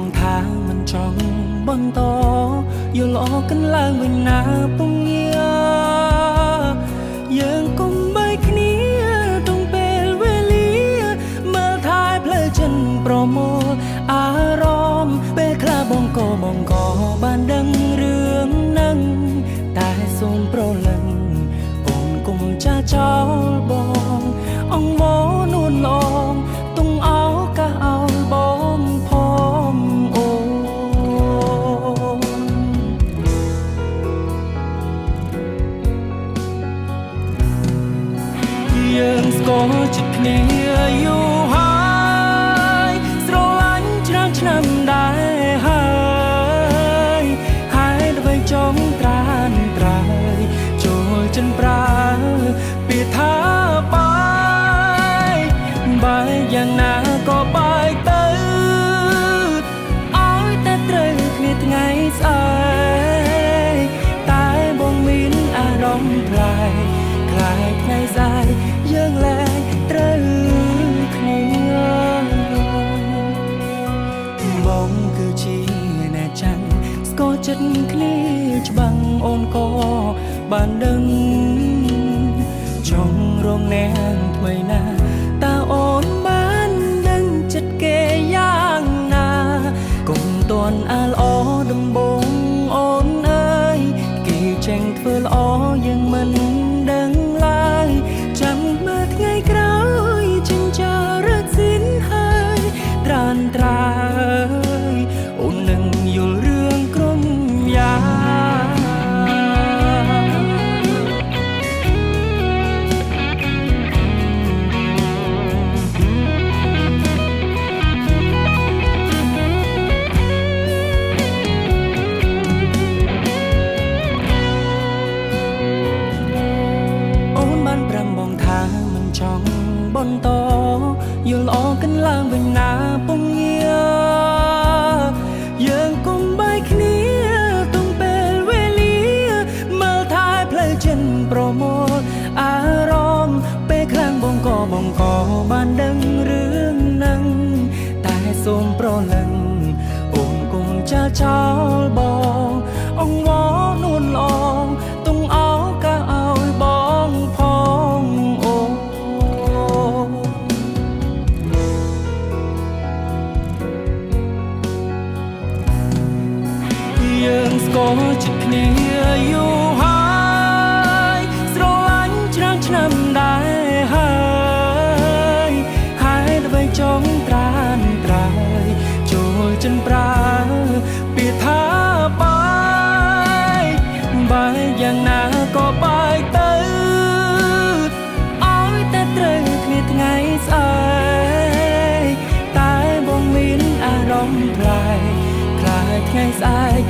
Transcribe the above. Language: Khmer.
ងថាមិនចង់បន្តយល់អកន្លងវិញណាពុំងាយើងគុំបីគ្នាទុំពេលវេលាមើលថែផ្លូវចិនប្រមូលអារម្មណ៍ពេលខ្លះបងក៏បានដឹងរឿងនឹងតែសូមប្រលឹងអូនគុំចាចោលបងអងមកនួនឡងទុំអោកាអោលបងផងអូយើងស្គាល់ចិត្តគ្នាយូរហើយស្រឡាញ់ឆ្នាំដែរហើយហើយអ្វីចង់ត្រានត្រើយចូលចិនប្រើពីថាបាយយ៉ាងណាក៏បាយទៅឲ្យតែត្រូវគ្នាថ្ងៃស្អែកតែបងមានអារម្មណ៍ប្លែកคล้ายថ្ងៃស្អែកយើងលែងត្រូវគ្នាបងគឺជាអ្នកចាំងស្គាល់ចិត្តគ្នាច្បាំងអូនក៏បានដឹងចង់រងនាងថ្មីណាតើអូនបានដឹងចិត្តគេយ៉ាងណាគុំតន់អាលអដំបងអូនអើយគេចេញធ្វើល្អយើងមិនដឹងឡើយចាំមើលថ្ងៃក្រោយចិញ្ចារឹកស៊ីនហើយត្រានត្រើយអូននឹងយល់រឿងក្រុមយ៉ាចង់បន្តយល់អកន្លងវិញណាពុំងាយើងគុំបីគ្នាទុំពេលវេលាមើលថែផ្លូវចិនប្រមូលអារម្មណ៍ពេលខ្លាំងបងក៏បានដឹងរឿងនឹងតែសូមប្រលឹងអូនគុំចាចោលបងអងវនួនឡងទុំអោកាឲ្យបងផងយើងស្គាល់ចិត្តគ្នាយូរហើយស្រឡាញ់ឆ្នាំដែរហើយអ្វីចង់ត្រានត្រើយចូលចិនប្រើពីថាបាយយ៉ាងណាក៏បាយទៅឲ្យតែត្រូវគ្នាថ្ងៃស្អែកតែបងមានអារម្មណ៍ប្លែកคล้ายថ្ងៃស្អែក